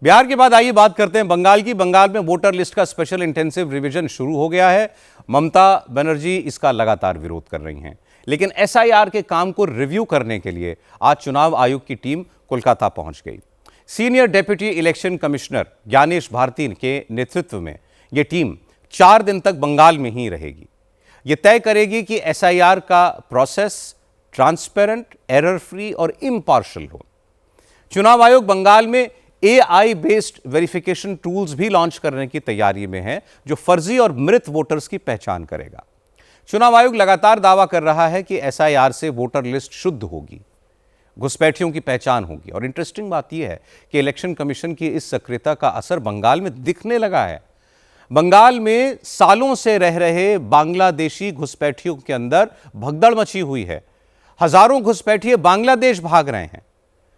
बिहार के बाद आइए बात करते हैं बंगाल की। बंगाल में वोटर लिस्ट का स्पेशल इंटेंसिव रिवीजन शुरू हो गया है। ममता बनर्जी इसका लगातार विरोध कर रही हैं, लेकिन एसआईआर के काम को रिव्यू करने के लिए आज चुनाव आयोग की टीम कोलकाता पहुंच गई। Senior deputy election commissioner Gyanesh Bharti के नेतृत्व में यह टीम 4 दिन तक बंगाल में ही रहेगी। यह तय करेगी कि एसआईआर का प्रोसेस ट्रांसपेरेंट, एरर फ्री और इम्पार्शियल हो। चुनाव आयोग बंगाल में एआई बेस्ड वेरिफिकेशन टूल्स भी लॉन्च करने की तैयारी में है, जो फर्जी और मृत वोटर्स की पहचान करेगा। चुनाव आयोग लगातार दावा कर रहा है कि एसआईआर से वोटर लिस्ट शुद्ध होगी, घुसपैठियों की पहचान होगी। और इंटरेस्टिंग बात यह है कि इलेक्शन कमीशन की इस सक्रियता का असर बंगाल में दिखने लगा है। बंगाल में सालों से रह रहे बांग्लादेशी घुसपैठियों के अंदर भगदड़ मची हुई है। हजारों घुसपैठिए बांग्लादेश भाग रहे हैं।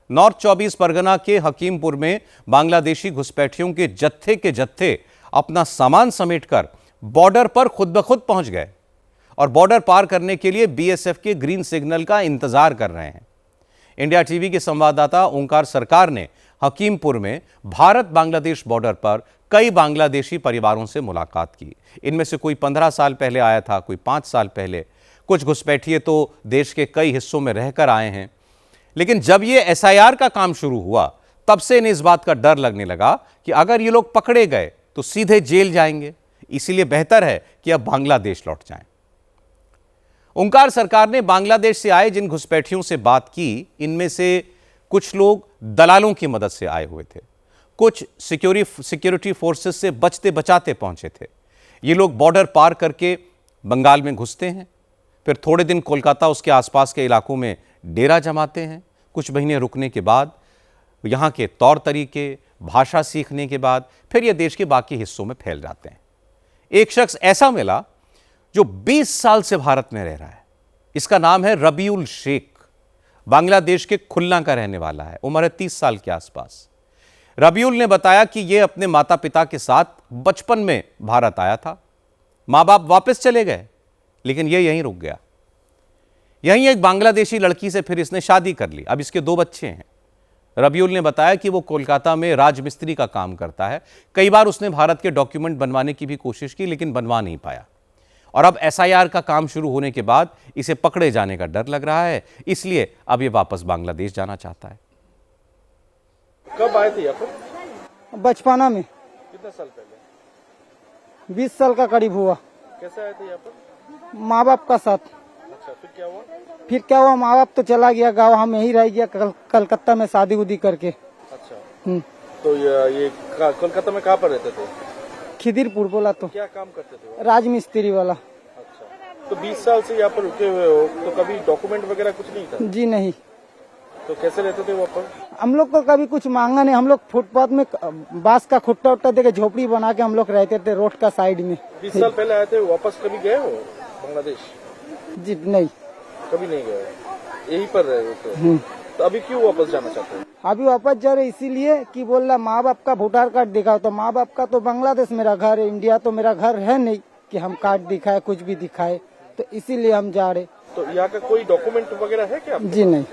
नॉर्थ 24 परगना के हकीमपुर में बांग्लादेशी घुसपैठियों के जत्थे अपना सामान समेटकर बॉर्डर पर खुद ब खुद पहुंच गए और बॉर्डर पार करने के लिए बीएसएफ के ग्रीन सिग्नल का इंतजार कर रहे हैं। इंडिया टीवी के संवाददाता ओंकार सरकार ने हकीमपुर में भारत बांग्लादेश बॉर्डर पर कई बांग्लादेशी परिवारों से मुलाकात की। इनमें से कोई 15 साल पहले आया था, कोई 5 साल पहले। कुछ घुसपैठिए तो देश के कई हिस्सों में रहकर आए हैं। लेकिन जब यह एसआईआर का काम शुरू हुआ, तब से इन्हें इस बात का डर लगने लगा कि अगर ये लोग पकड़े गए तो सीधे जेल जाएंगे। इसीलिए बेहतर है कि अब बांग्लादेश लौट जाएं। ओंकार सरकार ने बांग्लादेश से आए जिन घुसपैठियों से बात की, इनमें से कुछ लोग दलालों की मदद से आए हुए थे, कुछ सिक्योरिटी फोर्सेस से बचते बचाते पहुंचे थे। ये लोग बॉर्डर पार करके बंगाल में घुसते हैं, फिर थोड़े दिन कोलकाता उसके आसपास के इलाकों में डेरा जमाते हैं। कुछ महीने रुकने के बाद, यहाँ के तौर तरीके, भाषा सीखने के बाद फिर ये देश के बाकी हिस्सों में फैल जाते हैं। एक शख्स ऐसा मिला जो 20 साल से भारत में रह रहा है। इसका नाम है रबीउल शेख। बांग्लादेश के खुलना का रहने वाला है। उम्र है 30 साल के आसपास। रबीउल ने बताया कि यह अपने माता पिता के साथ बचपन में भारत आया था। मां बाप वापस चले गए, लेकिन यह यहीं रुक गया। यहीं एक बांग्लादेशी लड़की से फिर इसने शादी कर ली। अब इसके 2 बच्चे हैं। रबीउल ने बताया कि वो कोलकाता में राजमिस्त्री का काम करता है। कई बार उसने भारत के डॉक्यूमेंट बनवाने की भी कोशिश की, लेकिन बनवा नहीं पाया। और अब एसआईआर का काम शुरू होने के बाद इसे पकड़े जाने का डर लग रहा है, इसलिए अब ये वापस बांग्लादेश जाना चाहता है। कब आए थे यहाँ पर? बचपना में। कितने साल पहले? 20 साल का करीब हुआ। कैसे आए थे यहाँ पर? माँ बाप का साथ। अच्छा, फिर क्या हुआ? माँ बाप तो चला गया गाँव, हम यही रह गया कलकत्ता में शादी उदी करके। अच्छा, तो ये कोलकाता में कहाँ पर रहते थे? खिदिरपुर बोला तो। क्या काम करते थे? राजमिस्त्री वाला। अच्छा, तो 20 साल से यहाँ पर रुके हुए हो, तो कभी डॉक्यूमेंट वगैरह कुछ नहीं था? जी नहीं। तो कैसे रहते थे वहाँ पर? हम लोग को कभी कुछ मांगा नहीं। हम लोग फुटपाथ में बांस का खुट्टा उट्टा देके झोपड़ी बना के हम लोग रहते थे रोड का साइड में। 20 साल पहले आए थे, वापस कभी गए हो बांग्लादेश? जी नहीं, कभी नहीं गए, यहीं पर रहे हो। तो अभी क्यों वापस जाना चाहते हैं? अभी वापस जा रहे इसीलिए कि बोल रहा माँ बाप का वोटर कार्ड दिखाओ। तो माँ बाप का तो बांग्लादेश मेरा घर है, इंडिया तो मेरा घर है नहीं कि हम कार्ड दिखाए, कुछ भी दिखाए। तो इसीलिए हम जा रहे। तो यहाँ का कोई डॉक्यूमेंट वगैरह है क्या? जी नहीं,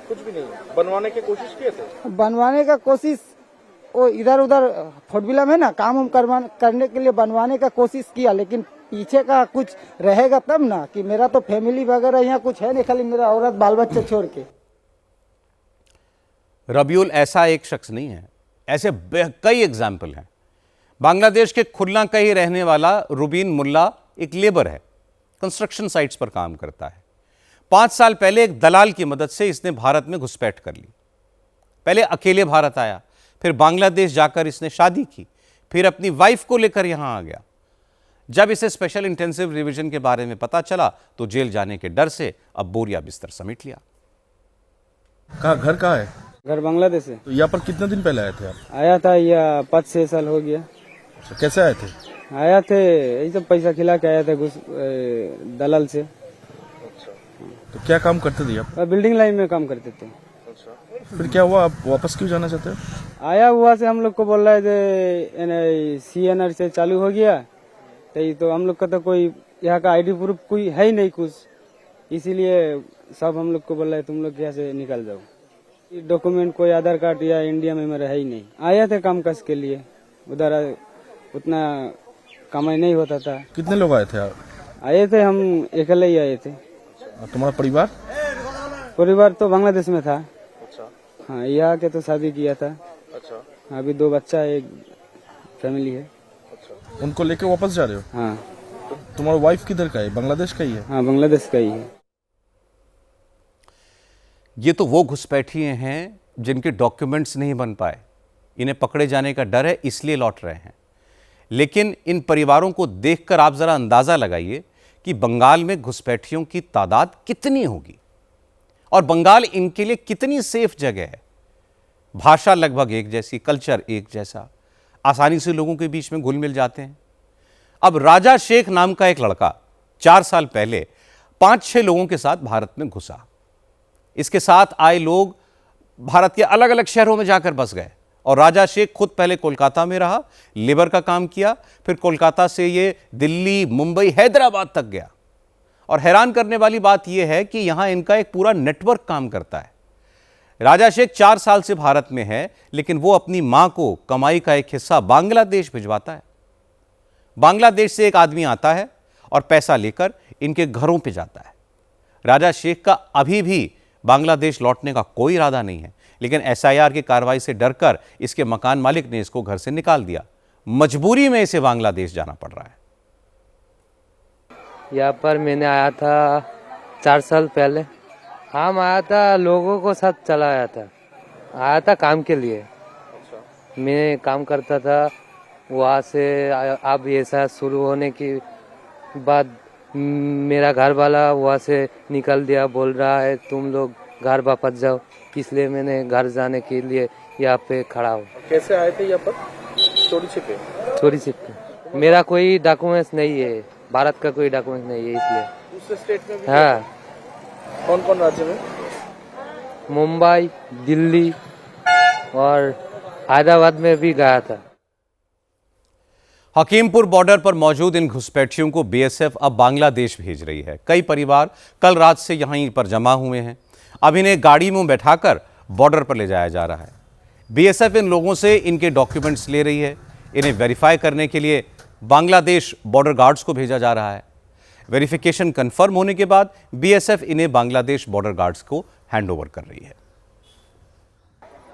कुछ भी नहीं। बनवाने की कोशिश किए थे? बनवाने का कोशिश वो इधर उधर फोटबिला में ना काम करने के लिए बनवाने का कोशिश किया, लेकिन पीछे का कुछ रहेगा तब ना कि मेरा तो फैमिली वगैरह यहाँ कुछ है नहीं, खाली मेरा औरत बाल बच्चे छोड़ के। रबीउल ऐसा एक शख्स नहीं है, ऐसे कई एग्जाम्पल हैं। बांग्लादेश के खुलना का ही रहने वाला रुबीन मुल्ला एक लेबर है, कंस्ट्रक्शन साइट्स पर काम करता है। 5 साल पहले एक दलाल की मदद से इसने भारत में घुसपैठ कर ली। पहले अकेले भारत आया, फिर बांग्लादेश जाकर इसने शादी की, फिर अपनी वाइफ को लेकर यहां आ गया। जब इसे स्पेशल इंटेंसिव रिवीजन के बारे में पता चला तो जेल जाने के डर से अब बोरिया बिस्तर समेट लिया। कहाँ घर कहाँ है? घर बांग्लादेश है। तो यहाँ पर कितने दिन पहले आए थे आप? आया था या 5-6 साल हो गया। अच्छा, कैसे आए थे? आया थे यही सब पैसा खिला के आया था दलाल से। अच्छा, तो क्या काम करते थे आप? बिल्डिंग लाइन में काम करते थे। अच्छा, फिर क्या हुआ? आप वापस क्यों जाना चाहते हो? आया हुआ से हम लोग को बोल रहा है CNR से चालू हो गया, तो हम लोग का तो कोई यहाँ का ID प्रूफ कोई है ही नहीं कुछ, इसीलिए सब हम लोग को बोल रहा है तुम लोग यहाँ से निकल जाओ। डॉक्यूमेंट कोई आधार कार्ड या इंडिया में मेरा है ही नहीं। आया थे काम काज के लिए, उधर उतना कमाई नहीं होता था। कितने लोग आए थे आप? आए थे हम अकेले ही आए थे। तुम्हारा परिवार? परिवार तो बांग्लादेश में था। अच्छा हाँ, यहाँ के तो शादी किया था। अच्छा अभी 2 बच्चा है, एक फैमिली है। अच्छा। उनको लेके वापस जा रहे हो? हाँ तो तुम्हारा वाइफ किधर का है? बांग्लादेश का ही है? हाँ, बांग्लादेश का ही है। ये तो वो घुसपैठिए हैं जिनके डॉक्यूमेंट्स नहीं बन पाए, इन्हें पकड़े जाने का डर है इसलिए लौट रहे हैं। लेकिन इन परिवारों को देखकर आप जरा अंदाजा लगाइए कि बंगाल में घुसपैठियों की तादाद कितनी होगी और बंगाल इनके लिए कितनी सेफ जगह है। भाषा लगभग एक जैसी, कल्चर एक जैसा, आसानी से लोगों के बीच में घुल मिल जाते हैं। अब राजा शेख नाम का एक लड़का 4 साल पहले 5-6 लोगों के साथ भारत में घुसा। इसके साथ आए लोग भारत के अलग अलग शहरों में जाकर बस गए और राजा शेख खुद पहले कोलकाता में रहा, लेबर का काम किया, फिर कोलकाता से ये दिल्ली, मुंबई, हैदराबाद तक गया। और हैरान करने वाली बात यह है कि यहां इनका एक पूरा नेटवर्क काम करता है। राजा शेख 4 साल से भारत में है, लेकिन वो अपनी मां को कमाई का एक हिस्सा बांग्लादेश भिजवाता है। बांग्लादेश से एक आदमी आता है और पैसा लेकर इनके घरों पे जाता है। राजा शेख का अभी भी बांग्लादेश लौटने का कोई इरादा नहीं है, लेकिन एसआईआर की कार्रवाई से डरकर इसके मकान मालिक ने इसको घर से निकाल दिया। मजबूरी में इसे बांग्लादेश जाना पड़ रहा है। यहाँ पर मैंने आया था 4 साल पहले। हम आया था, लोगों को साथ चला आया था काम के लिए। मैं काम करता था वहाँ से। अब ऐसा शुरू होने के बाद मेरा घर वाला वहाँ से निकल दिया, बोल रहा है तुम लोग घर वापस जाओ, इसलिए मैंने घर जाने के लिए यहाँ पे खड़ा हूँ। कैसे आए थे यहाँ पर? चोरी छिपे? चोरी छिपे। मेरा कोई डॉक्यूमेंट्स नहीं है, भारत का कोई डॉक्यूमेंट्स नहीं है, इसलिए। दूसरे स्टेट में भी? हाँ। कौन कौन राज्य में? मुंबई, दिल्ली और हैदराबाद में भी गया था। हकीमपुर बॉर्डर पर मौजूद इन घुसपैठियों को बीएसएफ अब बांग्लादेश भेज रही है। कई परिवार कल रात से यहीं पर जमा हुए हैं। अब इन्हें गाड़ी में बैठाकर बॉर्डर पर ले जाया जा रहा है। बीएसएफ इन लोगों से इनके डॉक्यूमेंट्स ले रही है। इन्हें वेरीफाई करने के लिए बांग्लादेश बॉर्डर गार्ड्स को भेजा जा रहा है। वेरिफिकेशन कंफर्म होने के बाद बीएसएफ इन्हें बांग्लादेश बॉर्डर गार्ड्स को हैंडओवर कर रही है।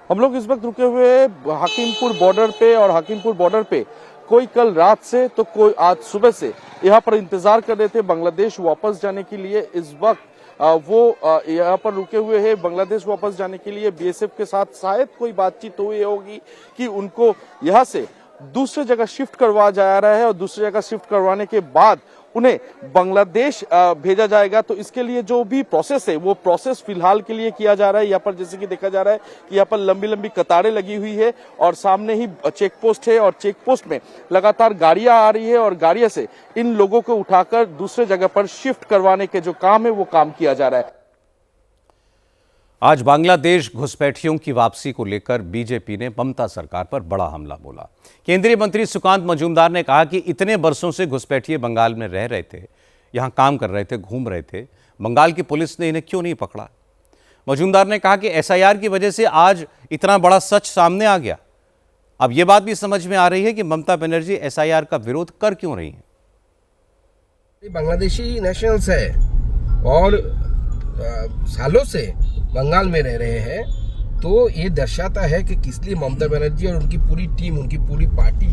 हम लोग इस वक्त रुके हुए हकीमपुर बॉर्डर पे, और हकीमपुर बॉर्डर पे कोई कल रात से तो कोई आज सुबह से यहाँ पर इंतजार कर रहे थे बांग्लादेश वापस जाने के लिए। इस वक्त वो यहाँ पर रुके हुए हैं बांग्लादेश वापस जाने के लिए। बीएसएफ के साथ शायद कोई बातचीत हुई होगी कि उनको यहाँ से दूसरी जगह शिफ्ट करवा जा रहा है और दूसरी जगह शिफ्ट करवाने के बाद उन्हें बांग्लादेश भेजा जाएगा। तो इसके लिए जो भी प्रोसेस है वो प्रोसेस फिलहाल के लिए किया जा रहा है। यहाँ पर जैसे कि देखा जा रहा है कि यहाँ पर लंबी लंबी कतारें लगी हुई है और सामने ही चेक पोस्ट है और चेक पोस्ट में लगातार गाड़ियां आ रही है और गाड़ियों से इन लोगों को उठाकर दूसरे जगह पर शिफ्ट करवाने के जो काम है वो काम किया जा रहा है। आज बांग्लादेश घुसपैठियों की वापसी को लेकर बीजेपी ने ममता सरकार पर बड़ा हमला बोला। केंद्रीय मंत्री सुकांत मजूमदार ने कहा कि इतने बरसों से घुसपैठिए बंगाल में रह रहे थे, यहां काम कर रहे थे, घूम रहे थे, बंगाल की पुलिस ने इन्हें क्यों नहीं पकड़ा। मजूमदार ने कहा कि एसआईआर की वजह से आज इतना बड़ा सच सामने आ गया। अब यह बात भी समझ में आ रही है कि ममता बनर्जी एसआईआर का विरोध कर क्यों रही हैं। बांग्लादेशी नेशनल्स है और सालों से बंगाल में रह रहे हैं, तो ये दर्शाता है कि किस लिए ममता बनर्जी और उनकी पूरी टीम, उनकी पूरी पार्टी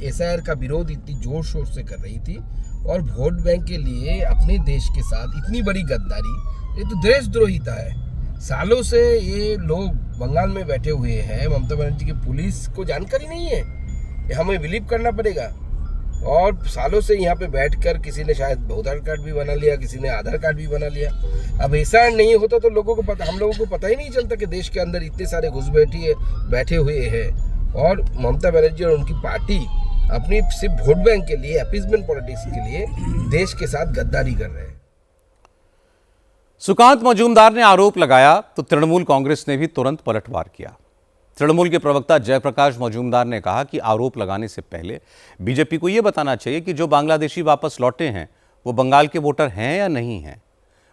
एसआईआर का विरोध इतनी जोर शोर से कर रही थी। और वोट बैंक के लिए अपने देश के साथ इतनी बड़ी गद्दारी, ये तो देशद्रोहिता है। सालों से ये लोग बंगाल में बैठे हुए हैं, ममता बनर्जी की पुलिस को जानकारी नहीं है, ये हमें बिलीव करना पड़ेगा। और सालों से यहाँ पे बैठकर किसी ने शायद वोटर कार्ड भी बना लिया, किसी ने आधार कार्ड भी बना लिया। अब ऐसा नहीं होता तो लोगों को पता, हम लोगों को पता ही नहीं चलता कि देश के अंदर इतने सारे घुसपैठिए बैठे हुए हैं। और ममता बनर्जी और उनकी पार्टी अपनी सिर्फ वोट बैंक के लिए, अपीजमेंट पॉलिटिक्स के लिए देश के साथ गद्दारी कर रहे हैं। सुकांत मजूमदार ने आरोप लगाया तो तृणमूल कांग्रेस ने भी तुरंत पलटवार किया। तृणमूल के प्रवक्ता जयप्रकाश मजूमदार ने कहा कि आरोप लगाने से पहले बीजेपी को यह बताना चाहिए कि जो बांग्लादेशी वापस लौटे हैं वो बंगाल के वोटर हैं या नहीं हैं।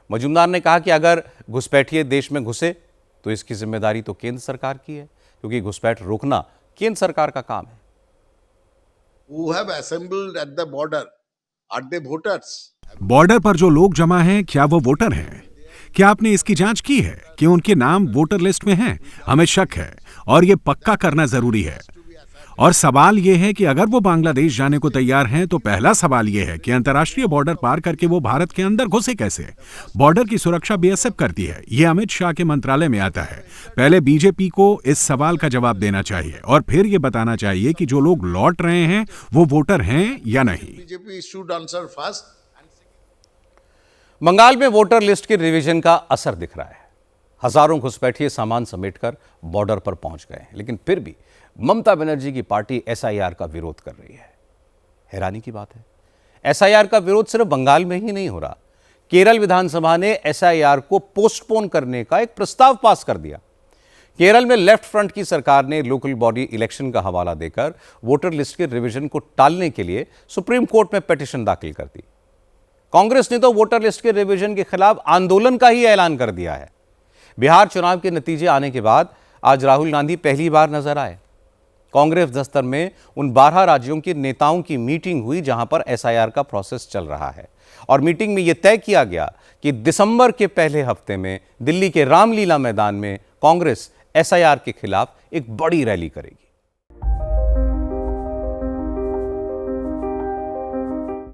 मजूमदार ने कहा कि अगर घुसपैठिए देश में घुसे तो इसकी जिम्मेदारी तो केंद्र सरकार की है, क्योंकि घुसपैठ रोकना केंद्र सरकार का काम है। Who have assembled at the border? Are they voters? Border पर जो लोग जमा हैं, क्या वो वोटर हैं? क्या आपने इसकी जांच की है कि उनके नाम वोटर लिस्ट में हैं? हमें शक है और ये पक्का करना जरूरी है। और सवाल ये है कि अगर वो बांग्लादेश जाने को तैयार हैं, तो पहला सवाल ये है कि अंतर्राष्ट्रीय बॉर्डर पार करके वो भारत के अंदर घुसे कैसे? बॉर्डर की सुरक्षा बीएसएफ करती है, ये अमित शाह के मंत्रालय में आता है। पहले बीजेपी को इस सवाल का जवाब देना चाहिए और फिर ये बताना चाहिए कि जो लोग लौट रहे हैं वो वोटर हैं या नहीं। BJP should answer first. Bengal में वोटर लिस्ट की रिवीजन का असर दिख रहा है। हजारों घुसपैठिए सामान समेटकर बॉर्डर पर पहुंच गए हैं, लेकिन फिर भी ममता बनर्जी की पार्टी एसआईआर का विरोध कर रही है। हैरानी की बात है, एसआईआर का विरोध सिर्फ बंगाल में ही नहीं हो रहा। केरल विधानसभा ने एसआईआर को पोस्टपोन करने का एक प्रस्ताव पास कर दिया। केरल में लेफ्ट फ्रंट की सरकार ने लोकल बॉडी इलेक्शन का हवाला देकर वोटर लिस्ट के रिवीजन को टालने के लिए सुप्रीम कोर्ट में पिटीशन दाखिल कर दी। कांग्रेस ने तो वोटर लिस्ट के रिवीजन के खिलाफ आंदोलन का ही ऐलान कर दिया है। बिहार चुनाव के नतीजे आने के बाद आज राहुल गांधी पहली बार नजर आए। कांग्रेस दफ्तर में उन 12 राज्यों के नेताओं की मीटिंग हुई जहां पर एसआईआर का प्रोसेस चल रहा है, और मीटिंग में यह तय किया गया कि दिसंबर के पहले हफ्ते में दिल्ली के रामलीला मैदान में कांग्रेस एसआईआर के खिलाफ एक बड़ी रैली करेगी।